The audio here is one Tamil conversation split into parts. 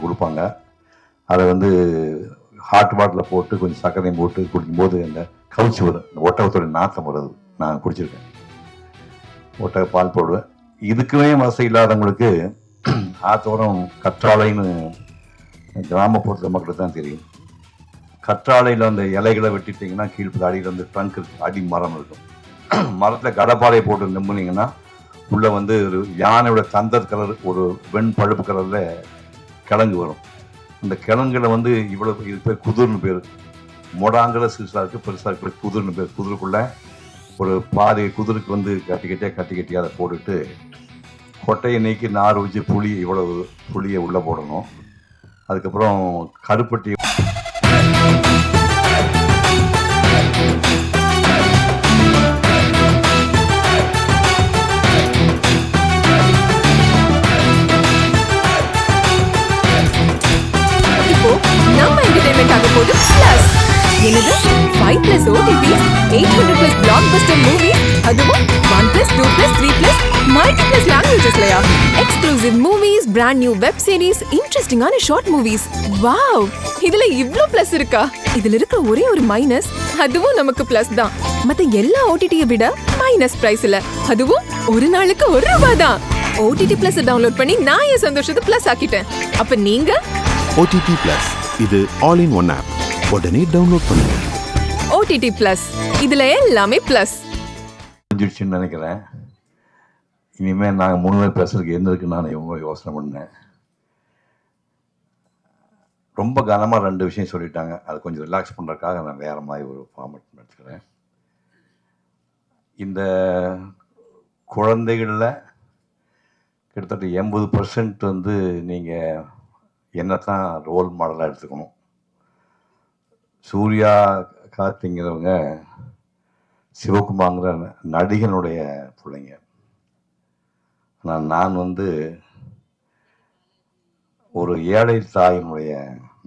ஒன்று கொடுப்பாங்க. அதை வந்து ஹாட் வாட்டரில் போட்டு கொஞ்சம் சர்க்கரையும் போட்டு குடிக்கும்போது அந்த கவுச்சி வரும், இந்த ஒட்டகத்தோட நாத்தம் வருது. நான் குடிச்சிருக்கேன். ஒட்டக பால் போடுவேன். இதுக்குமே வசதி இல்லாதவங்களுக்கு ஆத்தோரம் கற்றாழைன்னு கிராமப்புறத்தில் மக்களுக்கு தான் தெரியும். கற்றாழையில் அந்த இலைகளை வெட்டிட்டிங்கன்னா கீழ்ப்பு அடியில் வந்து ட்ரங்க் இருக்கும், அடி மரம் இருக்கும். மரத்தில் கடப்பாறை போட்டு நம்பினீங்கன்னா உள்ளே வந்து ஒரு யானையோட தந்தர் கலர், ஒரு வெண் பழுப்பு கலரில் கிழங்கு வரும். அந்த கிழங்குல வந்து இவ்வளோ இது பேர் குதிர்னு பேர். மொடாங்கிற சிறுசாக இருக்குது, பெருசாக இருக்குது, குதிர்னு பேர். குதிருக்குள்ளே ஒரு பாதி குதிருக்கு வந்து கட்டி கட்டி அதை போட்டுட்டு கொட்டையை நீக்கி நார் வச்சு புளி, இவ்வளவு புளியை உள்ளே போடணும். அதுக்கப்புறம் கருப்பட்டி என்னது 5+ OTTs, 800+ blockbuster movies, அதுவும் 1+, 2+, 3+, multi+ languagesலயா? Exclusive movies, brand new web series, interesting-ஆன short movies. Wow, இதுல இவ்ளோ ப்ளஸ் இருக்கா? இதுல இருக்க ஒரே ஒரு மைனஸ், அதுவும் நமக்கு ப்ளஸ் தான். மத்த எல்லா OTT-ய விட மைனஸ் பிரைஸ்ல, அதுவும் ஒரு நாளுக்கு ₹1 தான். OTT Plus டவுன்லோட் பண்ணி நான் என் சந்தோஷத்தை ப்ளஸ் ஆக்கிட்டேன். அப்ப நீங்க OTT Plus, இது ஆல் இன் ஒன் ஆப். உடனே டவுன்லோட் பண்ணுங்க. OTT Plus, இதுல எல்லாமே ப்ளஸ். புரிஞ்சிடுச்சுன்னு நினைக்கிறேன். இனிமேல் நாங்கள் 3 பேர் பேசுறதுக்கு என்ன இருக்குன்னு நான் எவ்வளோ யோசனை பண்ணேன். ரொம்ப கனமாக 2 விஷயம் சொல்லிட்டாங்க. அதை கொஞ்சம் ரிலாக்ஸ் பண்ணுறதுக்காக நான் வேறு மாதிரி ஒரு ஃபார்மேட் எடுத்துக்கிறேன். இந்த குழந்தைகளில் கிட்டத்தட்ட 80% வந்து நீங்கள் என்ன தான் ரோல் மாடலாக எடுத்துக்கணும். சூர்யா, கார்த்திங்கிறவங்க சிவகுமார்ங்கிற நடிகனுடைய பிள்ளைங்க. ஆனால் நான் வந்து ஒரு ஏழை தாயினுடைய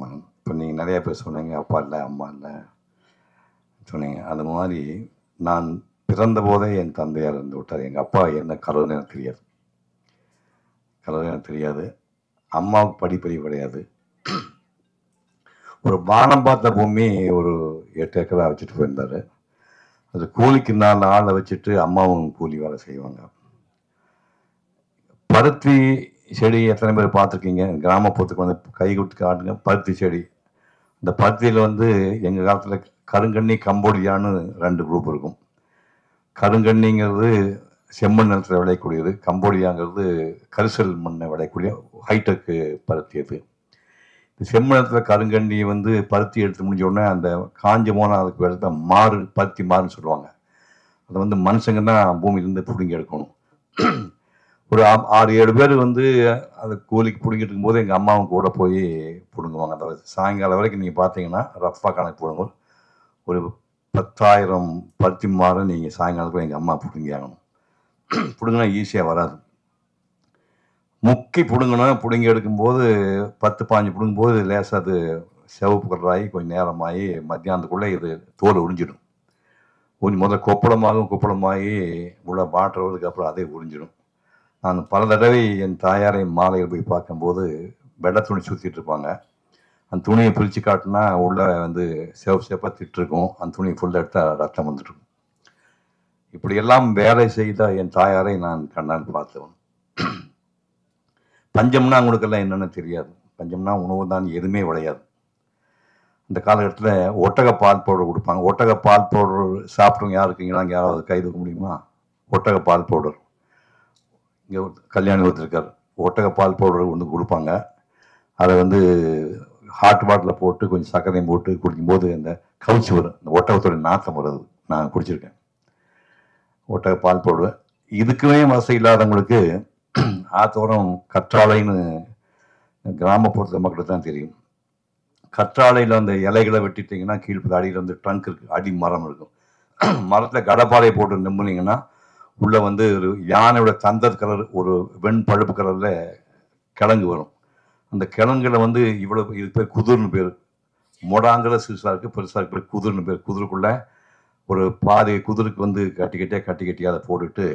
மகன். இப்போ நீங்கள் நிறைய பேர் சொன்னீங்க, அப்பா இல்லை அம்மா இல்லை சொன்னீங்க. அந்த மாதிரி நான் பிறந்த போதே என் தந்தையார் இருந்து விட்டார். எங்கள் அப்பா என்ன கலர்னு எனக்கு தெரியாது. எனக்கு தெரியாது. அம்மாவுக்கு படிப்பறிவு கிடையாது. ஒரு வானம் பார்த்த பூமி ஒரு 8 ஏக்கரா வச்சுட்டு போயிருந்தார். அது கூலிக்கு 4 ஆளை வச்சுட்டு அம்மாவும் கூலி வேலை செய்வாங்க. பருத்தி செடி எத்தனை பேர் பார்த்துருக்கீங்க? கிராமப்புறத்துக்கு வந்து கை கொடுத்து காட்டுங்க. பருத்தி செடி. இந்த பருத்தியில் வந்து எங்கள் காலத்தில் கருங்கண்ணி, கம்போடியான்னு 2 குரூப் இருக்கும். கருங்கண்ணிங்கிறது செம்மண் நிலத்தில் விளையக்கூடியது, கம்போடியாங்கிறது கரிசல் மண்ணை விளையக்கூடிய ஹைடெக்கு பருத்தி. அது செம்மண் நிலத்தில் கருங்கண்ணி வந்து பருத்தி எடுத்து முடிஞ்ச உடனே அந்த காஞ்ச போனால் அதுக்கு எடுத்த மாறு, பருத்தி மாறுன்னு சொல்லுவாங்க. அதை வந்து மனுஷங்க தான் பூமியிலேருந்து பிடுங்கி எடுக்கணும். ஒரு 6-7 பேர் வந்து அதை கூலிக்கு பிடுங்கிட்டு இருக்கும்போது எங்கள் அம்மாவும் கூட போய் பிடுங்குவாங்க. அந்த சாயங்காலம் வரைக்கும் நீங்கள் பார்த்தீங்கன்னா ரஃபாக கணக்கு போடும்போது ஒரு 10,000 பருத்தி மாறு நீங்கள் சாயங்காலத்தில் எங்கள் அம்மா பிடுங்கி ஆகணும். பிடுங்கினா ஈஸியாக வராது. முக்கி பிடுங்கணும். பிடுங்கி எடுக்கும்போது 10-15 பிடுங்கும்போது லேசாக அது சிவப்பு கலராகி கொஞ்சம் நேரமாகி மத்தியானத்துக்குள்ளே இது தோல் உறிஞ்சிடும். முதல்ல கொப்பளமாகி உள்ள மாற்றுறதுக்கு அப்புறம் அதே உறிஞ்சிடும். நான் பல தடவை என் தாயாரை மாலையில் போய் பார்க்கும்போது வெள்ளை துணி சுற்றிட்டு இருப்பாங்க. அந்த துணியை பிரித்து காட்டினா உள்ளே வந்து சேப்பாக திட்டிருக்கும். அந்த துணியை ஃபுல்லாக எடுத்தால் ரத்தம் வந்துடும். இப்படியெல்லாம் வேலை செய்த என் தாயாரை நான் கண்ணால் பார்த்தவன். பஞ்சம்னா அவங்களுக்கெல்லாம் என்னென்னு தெரியாது. பஞ்சம்னா உணவு தான், எதுவுமே விளையாது. அந்த காலகட்டத்தில் ஒட்டக பால் பவுடர் கொடுப்பாங்க. ஒட்டக பால் பவுடர் சாப்பிட்றவங்க யார் இருக்கீங்களா? அங்கே யாராவது கை தூக்க முடியுமா? ஒட்டக பால் பவுடர் இங்கே கல்யாணி ஒருத்தருக்கார். ஒட்டக பால் பவுடர் ஒன்று கொடுப்பாங்க. அதை வந்து ஹாட் வாட்டரில் போட்டு கொஞ்சம் சர்க்கரையும் போட்டு குடிக்கும்போது அந்த கவுச்சி வரும், இந்த ஒட்டகத்தோட நாத்தம் வருது. நான் குடிச்சிருக்கேன். ஒட்டக பால் போடுவேன். இதுக்குமே வசதி இல்லாதவங்களுக்கு ஆத்தோரம் கற்றாழைன்னு கிராமப்புறத்தில் மக்களுக்கு தான் தெரியும். கற்றாழையில் அந்த இலைகளை வெட்டிட்டிங்கன்னா கீழ்ப்பு அடியில் வந்து ட்ரங்க் இருக்குது, அடி மரம் இருக்கும். மரத்தில் கடப்பாறை போட்டு நம்பினீங்கன்னா உள்ளே வந்து ஒரு யானையோட தந்தர் கலர், ஒரு வெண் பழுப்பு கலரில் கிழங்கு வரும். அந்த கிழங்குல வந்து இவ்வளோ இது பேர் குதிர்னு பேர். மொடாங்கிற சிறுசாக இருக்குது, பெருசாக இருக்குது, குதிர்னு பேர். குதிருக்குள்ளே ஒரு பாதி குதிருக்கு வந்து கட்டி கட்டி அதை போட்டுட்டு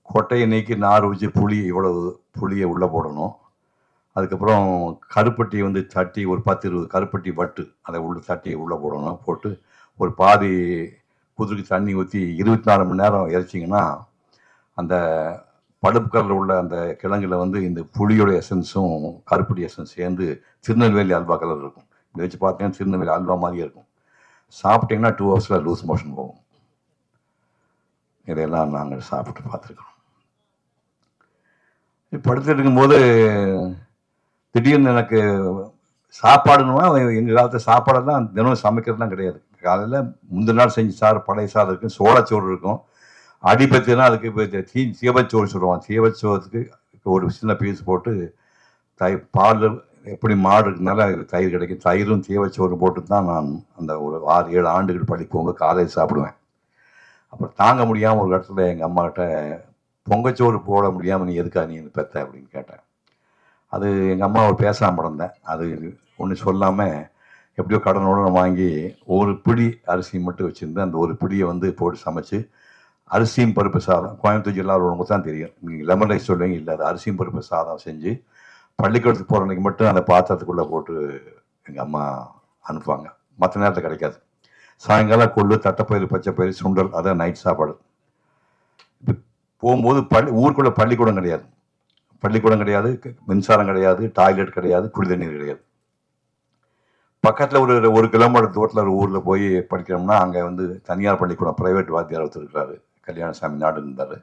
கொட்டையை நீக்கி நார் வச்சு இவ்வளவு புளியை உள்ளே போடணும். அதுக்கப்புறம் கருப்பட்டி வந்து தட்டி ஒரு 10-20 கருப்பட்டி வட்டு அதை உள்ள தட்டி உள்ளே போடணும். போட்டு ஒரு பாதி குதிரைக்கு தண்ணி ஊற்றி 24 மணி நேரம் இறைச்சிங்கன்னா அந்த பழுப்பு கலரில் உள்ள அந்த கிழங்குல வந்து இந்த புளியோட எசன்ஸும் கருப்பட்டி எசன்ஸ் சேர்ந்து திருநெல்வேலி அல்வா கலர் இருக்கும். இப்படி வச்சு பார்த்தீங்கன்னா திருநெல்வேலி அல்வா மாதிரியே இருக்கும். சாப்பிட்டிங்கன்னா 2 ஹவர்ஸில் லூஸ் மோஷன் போகும். இதையெல்லாம் நாங்கள் சாப்பிட்டு பார்த்துருக்கோம். படுத்துட்டு இருக்கும்போது திடீர்னு எனக்கு சாப்பாடுன்னா எங்கள் காலத்தில் சாப்பாடெல்லாம் தினம் சமைக்கிறதுலாம் கிடையாது. காலையில் முந்தின நாள் செஞ்சு பழைய சாதம் இருக்கும், சோளச்சோறு இருக்கும். அடிபத்தினா அதுக்கு இப்போ சீவச்சோறு சொல்லுவாங்க. சீவச்சோறுக்கு ஒரு சின்ன பீஸ் போட்டு பால் எப்படி மாடு இருக்குனால தயிர் கிடைக்கும். தயிரும் சீவச்சோறு போட்டு தான் நான் அந்த ஒரு 6-7 ஆண்டுகள் படிக்கும்போது காலையில் சாப்பிடுவேன். அப்புறம் தாங்க முடியாமல் ஒரு இடத்துல எங்கள் அம்மாக்கிட்ட பொங்கச்சோறு போட முடியாமல் நீ எதுக்கா நீ பெத்த அப்படின்னு கேட்டேன். அது எங்கள் அம்மாவை பேசாமல் இருந்தேன். அது ஒன்று சொல்லாமல் எப்படியோ கடனோடு வாங்கி ஒரு பிடி அரிசி மட்டும் வச்சுருந்து அந்த ஒரு பிடியை வந்து போட்டு சமைச்சு அரிசியும் பருப்பு சாதம், கோயம்புத்தூர் ஜில்லாவில் உள்ளவங்க தான் தெரியும், நீங்கள் லெமன் ரைஸ் சொல்லுவீங்க, இல்லை அது அரிசியும் பருப்பு சாதம் செஞ்சு பள்ளிக்கூடத்துக்கு போகிற அன்றைக்கி மட்டும் அந்த பாத்திரத்துக்குள்ளே போட்டு எங்கள் அம்மா அனுப்புவாங்க. மற்ற நேரத்தில் கிடைக்காது. சாயங்காலம் கொள்ளு, தட்டைப்பயிறு, பச்சைப்பயிறு, சுண்டல், அதான் நைட் சாப்பாடு. இப்போ போகும்போது ஊருக்குள்ளே பள்ளிக்கூடம் கிடையாது, மின்சாரம் கிடையாது, டாய்லெட் கிடையாது, குடி தண்ணீர் கிடையாது. பக்கத்தில் ஒரு கிலோமீட்டர் தூரத்தில் ஒரு ஊரில் போய் படிக்கிறோம்னா அங்கே வந்து தனியார் பள்ளிக்கூடம், ப்ரைவேட் வாத்தியார் ஒருத்தர் இருக்கிறாரு, கல்யாணசாமி நாடு இருந்தார்.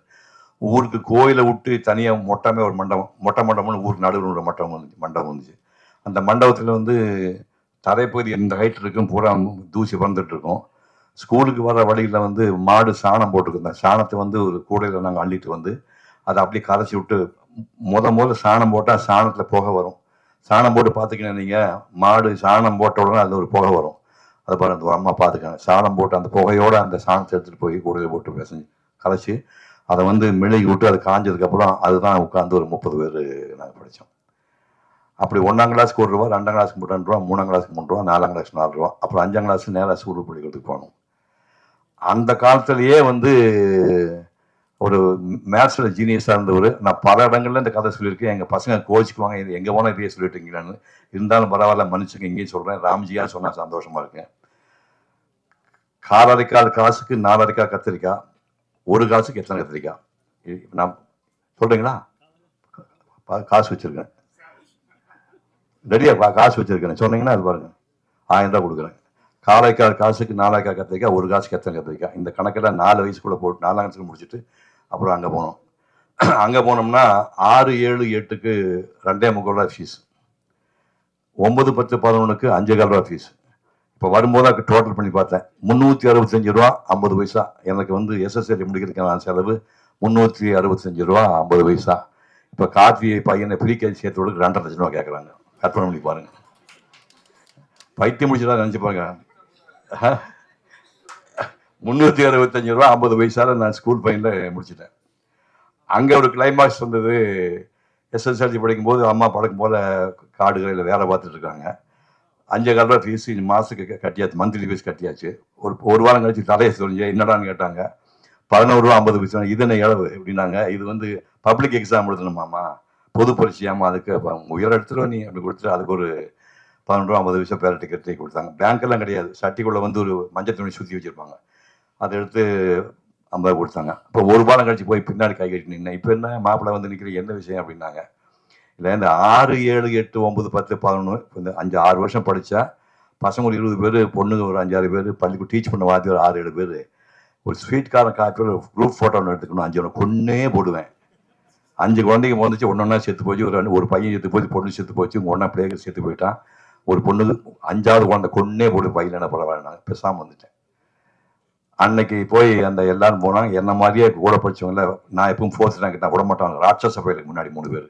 ஊருக்கு கோயிலை விட்டு தனியாக மொட்டமே ஒரு மண்டபம்னு ஊருக்கு நடுவில் ஒரு மண்டபம் வந்துச்சு. அந்த மண்டபத்தில் வந்து தரைப்பகுதி இந்த ஹைட் இருக்கும், பூரா தூசி பறந்துட்டு இருக்கும். ஸ்கூலுக்கு வர வழியில் வந்து மாடு சாணம் போட்டுருக்கோம். சாணத்தை வந்து ஒரு கூடையில் நாங்கள் அள்ளிட்டு வந்து அதை அப்படியே கரைச்சி விட்டு முதல்ல சாணம் போட்டால் சாணத்தில் புகை வரும். சாணம் போட்டு பார்த்துக்கினேன் நீங்கள், மாடு சாணம் போட்ட உடனே அதில் ஒரு புகை வரும். அதை பாருங்க, அந்த அம்மா பார்த்துக்காங்க. சாணம் போட்டு அந்த புகையோடு அந்த சாணத்தை எடுத்துகிட்டு போய் கூடையில் போட்டு பேசஞ்சு கரைச்சி அதை வந்து மெழுகி விட்டு அது காஞ்சதுக்கப்புறம் அதுதான் உட்காந்து ஒரு 30 பேர் நாங்கள் படித்தோம். அப்படி 1ஆம் கிளாஸுக்கு 1 ரூபா, 2ஆம் கிளாஸுக்கு 2 ரூபா, 3ஆம் கிளாஸுக்கு 3 ரூபா, 4ஆம் கிளாஸுக்கு 4 ரூபா, அப்புறம் 5ஆம் கிளாஸுக்கு நேராக ஸ்கூல் பள்ளிக்கூடத்துக்கு போகணும். அந்த காலத்திலேயே வந்து ஒரு மேத்ஸில் ஜீனியஸாக இருந்தவர். நான் பல இடங்கள்ல இந்த கதை சொல்லியிருக்கேன். எங்கள் பசங்க கோச்சிக்குவாங்க, இது எங்கே போனால் இதையே சொல்லிட்டீங்களான்னு. இருந்தாலும் பரவாயில்ல, மன்னிச்சுங்க, இங்கேயும் சொல்கிறேன். ராம்ஜியா சொன்னால் சந்தோஷமாக இருக்கேன். காலரைக்கால் காசுக்கு 4 அரைக்காய் கத்திரிக்காய், 1 காசுக்கு எத்தனை கத்திரிக்காய்? நான் சொல்கிறீங்களா? காசு வச்சுருக்கேன், ரெடியாக காசு வச்சுருக்கேன் சொன்னீங்கன்னா அது பாருங்கள், 1000 ரூபா கொடுக்குறேன். காலைக்கால் காசுக்கு 4 அரைக்காய் கத்திரிக்காய், 1 காசுக்கு எத்தனை கத்திரிக்காய்? இந்த கணக்கெல்லாம் 4 வயசுக்குள்ளே போட்டு 4ஆம் கிளாஸுக்கு முடிச்சுட்டு அப்புறம் அங்கே போனோம். அங்கே போனோம்னா 6, 7, 8க்கு 2.25 ரூபா ஃபீஸ், 9, 10, 11க்கு 5.25 ரூபா ஃபீஸ். இப்போ வரும்போது அதுக்கு டோட்டல் பண்ணி பார்த்தேன், 365 ரூபா 50 பைசா. எனக்கு வந்து எஸ்எஸ்எல்சி முடிக்கிறதுக்கான செலவு 365 ரூபா 50 பைசா. இப்போ கார்த்தி பையனை ப்ரீகேஜி சேர்த்து 2.5 லட்சம் ரூபா கேட்குறாங்க. கற்பனை பண்ணி பாருங்க, பைத்தியம் முடிச்சுதான் நினச்சி பாருங்க. 365 ரூபா 50 பைசாவில் நான் ஸ்கூல் பையனில் முடிச்சிட்டேன். அங்கே ஒரு கிளைமாக்ஸ் வந்தது. எஸ்எஸ்எல்சி படிக்கும்போது அம்மா பழக்கம் போல் காடு கடையில் வேலை பார்த்துட்டு இருக்காங்க. 5.25 ரூபா ஃபீஸ் மாதத்துக்கு கட்டியாச்சு, மந்த்லி ஃபீஸ் கட்டியாச்சு. ஒரு வாரம் கழிச்சு தலையை சொல்லிஞ்சு என்னடான்னு கேட்டாங்க. 11 ரூபா 50 பைசா. இது என்ன இளவு அப்படின்னாங்க. இது வந்து பப்ளிக் எக்ஸாம் எழுதணுமாம்மா, பொது பரீட்சையாமா, அதுக்கு உயர் எடுத்துருவா நீ அப்படி கொடுத்துட்டு அதுக்கு ஒரு 11 ரூபா 50 பைசா பேர டிக்கெட் கொடுத்தாங்க. பேங்க்கெல்லாம் கிடையாது, சட்டிக்குள்ளே வந்து ஒரு மஞ்சள் துணி சுற்றி வச்சுருப்பாங்க, அதை எடுத்து 50 கொடுத்தாங்க. இப்போ ஒரு வாரம் கழிச்சு போய் பின்னாடி கை கட்டி நின்னேன். இப்போ என்ன மாப்பிள்ளை வந்து நிற்கிற என்ன விஷயம் அப்படின்னாங்க. இல்லை, இந்த 6, 7, 8, 9, 10, 11 இந்த 5, 6 வருஷம் படித்தா பசங்க ஒரு 20 பேர், பொண்ணுங்க ஒரு 5, 6 பேர், பள்ளிக்கு டீச் பண்ண வாத்தி ஒரு 6, 7 பேர். ஒரு ஸ்வீட்காரன் காப்பி ஒரு குரூப் ஃபோட்டோ ஒன்று எடுத்துக்கணும். 5 கொன்னே போடுவேன். 5 குழந்தைங்க வந்துச்சு, ஒன்றா செத்து போச்சு. ஒரு பையன் செத்து போச்சு, பொண்ணு செத்து போச்சு, ஒன்றா பிள்ளைகள் செத்து போயிட்டான். ஒரு பொண்ணுக்கு 5ஆவது குழந்தை கொன்னே போடு பையனை பரவாயில்ல. நான் பேசாமல் வந்துட்டேன். அன்னைக்கு போய் அந்த எல்லாரும் போனாங்க. என்ன மாதிரியே கூட படிச்சவங்கள நான் எப்பவும் 4th ரேங்க் தான், விட மாட்டாங்க. ராட்சச பயிலுக்கு முன்னாடி 3 பேர்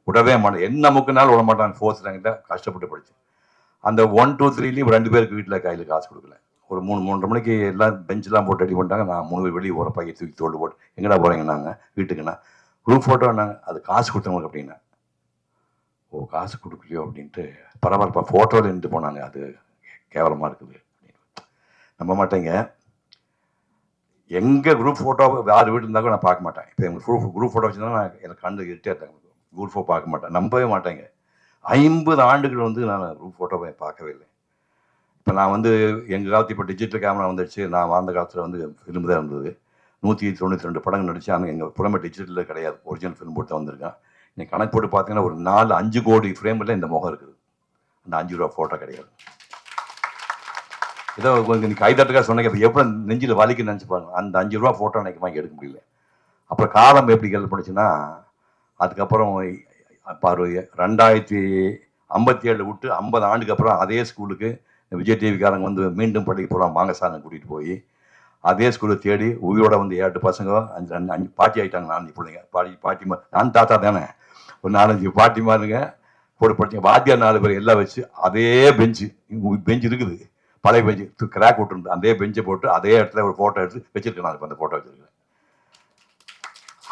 விடவே மாட்டேன். என்ன முக்குனாலும் விட மாட்டாங்க. 4th ரேங்க் தான் கஷ்டப்பட்டு படித்தேன். அந்த 1, 2, 3லையும் 2 பேருக்கு வீட்டில் கையில் காசு கொடுக்கல. ஒரு 3, 3:30 மணிக்கு எல்லாம் பெஞ்செலாம் போட்டு ரெடி பண்ணிட்டாங்க. நான் 3 பேர் வெளியே போகிற பையை தூக்கி தோல்டு போட்டு எங்கடா போகிறீங்க நாங்கள் வீட்டுக்குண்ணா, குரூப் ஃபோட்டோ நாங்கள் அது காசு கொடுத்தவங்களுக்கு அப்படின்னா. ஓ, காசு கொடுக்கலையோ அப்படின்ட்டு பரவாயில்லப்பா, ஃபோட்டோவில் நின்று போனாங்க. அது கேவலமாக இருக்குது நம்ப மாட்டேங்க. எங்கள் குரூப் ஃபோட்டோ யார் வீட்டு இருந்தாலும் நான் பார்க்க மாட்டேன். இப்போ எங்கள் குரூப் ஃபோட்டோ வச்சுருந்தா நான் எனக்கு கண்டு இருட்டே இருந்தாங்க. குரூப் ஃபோட்டோ பார்க்க மாட்டேன், நம்பவே மாட்டேங்க. 50 ஆண்டுகள் வந்து நான் ஃபோட்டோவை பார்க்கவே இல்லை. இப்போ நான் வந்து எங்கள் காலத்து இப்போ டிஜிட்டல் கேமரா வந்துடுச்சு. நான் வாழ்ந்த காலத்தில் வந்து ஃபிலிம் தான் இருந்தது. 192 படங்கள் நடிச்சு. ஆனால் எங்கள் புறமே டிஜிட்டலில் கிடையாது, ஒரிஜினல் ஃபிலிம் போட்டு தான் வந்திருக்கேன். நீங்கள் கணக்கு போட்டு பார்த்தீங்கன்னா ஒரு 4-5 கோடி ஃப்ரேமில் இந்த முகம் இருக்குது. அந்த 5 ரூபா ஃபோட்டோ கிடையாது. ஏதோ நீங்கள் கைதட்டுக்காக சொன்னீங்க, இப்போ எப்போ நெஞ்சில் வலிக்கு நினச்சி பாருங்க. அந்த 5 ரூபா ஃபோட்டோ எனக்கு வாங்கி எடுக்க முடியல. அப்புறம் காலம் எப்படி ஹெல்ப் பண்ணுச்சுன்னா, அதுக்கப்புறம் இப்போ 2057 விட்டு 50 ஆண்டுக்கு அப்புறம் அதே ஸ்கூலுக்கு விஜய் டிவிக்காரங்க வந்து மீண்டும் பள்ளிக்கு போகலாம் வாங்க சார்னு கூட்டிகிட்டு போய் அதே ஸ்கூலை தேடி உயிரோட வந்து 8 பசங்க 5 பாட்டி ஆகிட்டாங்க. 4 பிள்ளைங்க பாட்டிமா. நான் தாத்தா தானே, ஒரு 4-5 பாட்டிமாருங்க போட்டு படித்தீங்க. வாத்தியார் 4 பேர் எல்லாம் வச்சு அதே பெஞ்சு இருக்குது, பழைய பெஞ்சு கிராக் விட்டுருந்து அதே பெஞ்சை போட்டு அதே இடத்துல ஒரு ஃபோட்டோ எடுத்து வச்சிருக்கேன். நான் இப்போ அந்த ஃபோட்டோ வச்சிருக்கேன்.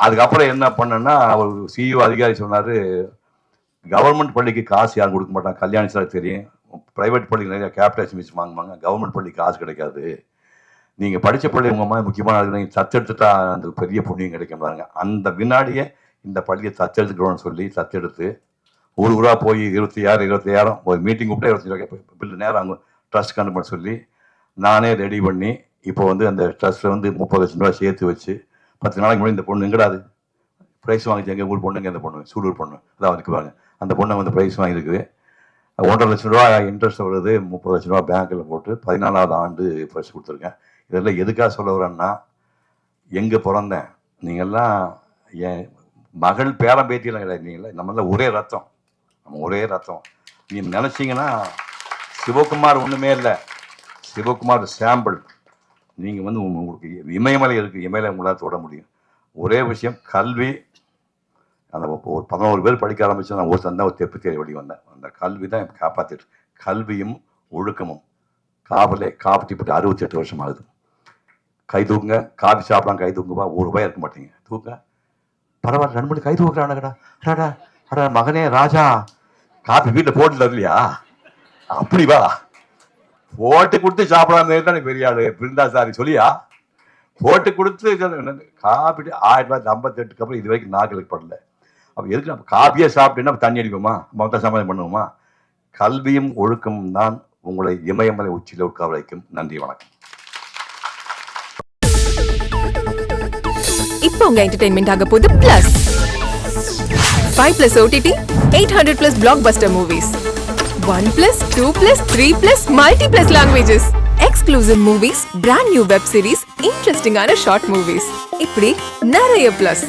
அதுக்கப்புறம் என்ன பண்ணேன்னா, அவர் சிஇஓ அதிகாரி சொன்னார், கவர்மெண்ட் பள்ளிக்கு காசு யாரும் கொடுக்க மாட்டாங்க. கல்யாணி சார் தெரியும், ப்ரைவேட் பள்ளிக்கு நிறைய கேபிடேஷன் வச்சு வாங்குவாங்க, கவர்மெண்ட் பள்ளிக்கு காசு கிடைக்காது. நீங்கள் படித்த பள்ளி உங்கள் அம்மா முக்கியமான நீங்கள் தத்தெடுத்துட்டா அந்த பெரிய புண்ணியம் கிடைக்கும் பாருங்க. அந்த வினாடியே இந்த பள்ளியை தத்தெடுத்துக்கிறோன்னு சொல்லி தத்தெடுத்து ஊரா போய் 26,000 ஒரு மீட்டிங் கூப்பிட்டா 25 பில்லு நேரம் அவங்க ட்ரஸ்ட் கண்டு பண்ண சொல்லி நானே ரெடி பண்ணி இப்போ வந்து அந்த ட்ரஸ்ட்டில் வந்து 30 லட்சம் ரூபா சேர்த்து வச்சு 10 நாளைக்கு முன்னாடி இந்த பொண்ணு எங்கடாது ப்ரைஸ் வாங்கிச்சு, எங்கள் ஊர் பொண்ணுங்க, இந்த பொண்ணு சூலூர் பொண்ணு அதான் அதுக்கு வாங்க, அந்த பொண்ணை வந்து ப்ரைஸ் வாங்கியிருக்குது. 1.5 லட்சம் ரூபா இன்ட்ரெஸ்ட் வருது, 30 லட்சம் ரூபா பேங்க்கில் போட்டு 14வது ஆண்டு பரிசு கொடுத்துருக்கேன். இதெல்லாம் எதுக்காக சொல்ல வரேன்னா, எங்கே பிறந்தேன், நீங்கள்லாம் என் மகள் பேரம் பேத்தியெல்லாம் கிடையாது, நீங்களாம் நம்மளாம் ஒரே ரத்தம், நம்ம ஒரே ரத்தம். நீங்கள் நினச்சிங்கன்னா சிவகுமார் ஒன்றுமே இல்லை, சிவகுமார் சாம்பிள். நீங்கள் வந்து உங்களுக்கு இமயமலை இருக்குது, இமயமலை உங்களால் தொட முடியும். ஒரே விஷயம், கல்வி. அந்த ஒரு 11 பேர் படிக்க ஆரம்பிச்சு நான் ஒரு சந்தான் ஒரு தெப்பு தேடி வெளியே வந்தேன். அந்த கல்வி தான் இப்போ காப்பாற்றிட்டு. கல்வியும் ஒழுக்கமும் காப்பாற்றிப்பட்டு 68 வருஷம் ஆகுது. கை தூக்குங்க, காஃபி சாப்பிடலாம், கை தூக்குப்பா, ₹1 இருக்க மாட்டீங்க, தூக்க பரவாயில்ல, 2 மணி கை தூக்குறானுங்கடா. அடா மகனே ராஜா, காஃபி வீட்டில் போட்டு இல்லையா, அப்படி வா போட்டு கொடுத்து சாப்பிடாம தான் பெரிய ஆளு பிருந்தா சாரி சொல்லியா போட்டு கொடுத்து காப்பி 1958 அப்புறம் இது வரைக்கும் நாக்களுக்கு படல. அப்போ எதுக்கு நம்ம காப்பியே சாப்பிட்டேன்னா தண்ணி அடிப்போமா, மொத்தம் சமாதானம் பண்ணுவோமா? கல்வியும் ஒழுக்கமும் தான் உங்களை இமயமலை உச்சியில் உட்கார வைக்கும். நன்றி, வணக்கம். இப்போ உங்க என்டர்டெயின்மெண்ட் ஆக போகுது plus 5+ OTT 800+ blockbuster movies 1+, 2+, 3+, multi+ languages, exclusive movies, brand new web series, interesting ஆன short movies, இப்படி நிறைய பிளஸ்.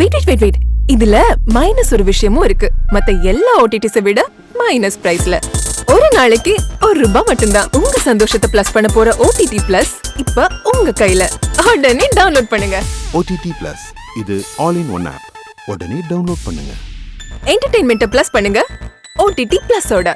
வெயிட் இதுல மைனஸ் ஒரு விஷயமும் இருக்கு. மத்த எல்லா OTTs விட மைனஸ் பிரைஸ்ல ஒரு நாளைக்கு ₹1 மட்டும்தான். உங்க சந்தோஷத்தை பிளஸ் பண்ண போற OTT பிளஸ் இப்ப உங்க கையில. உடனே டவுன்லோட் பண்ணுங்க. OTT Plus இது ஆல் இன் ஒன் ஆப். உடனே டவுன்லோட் பண்ணுங்க. என்டர்டெயின்மெண்ட்டை பிளஸ் பண்ணுங்க OTT பிளஸோட.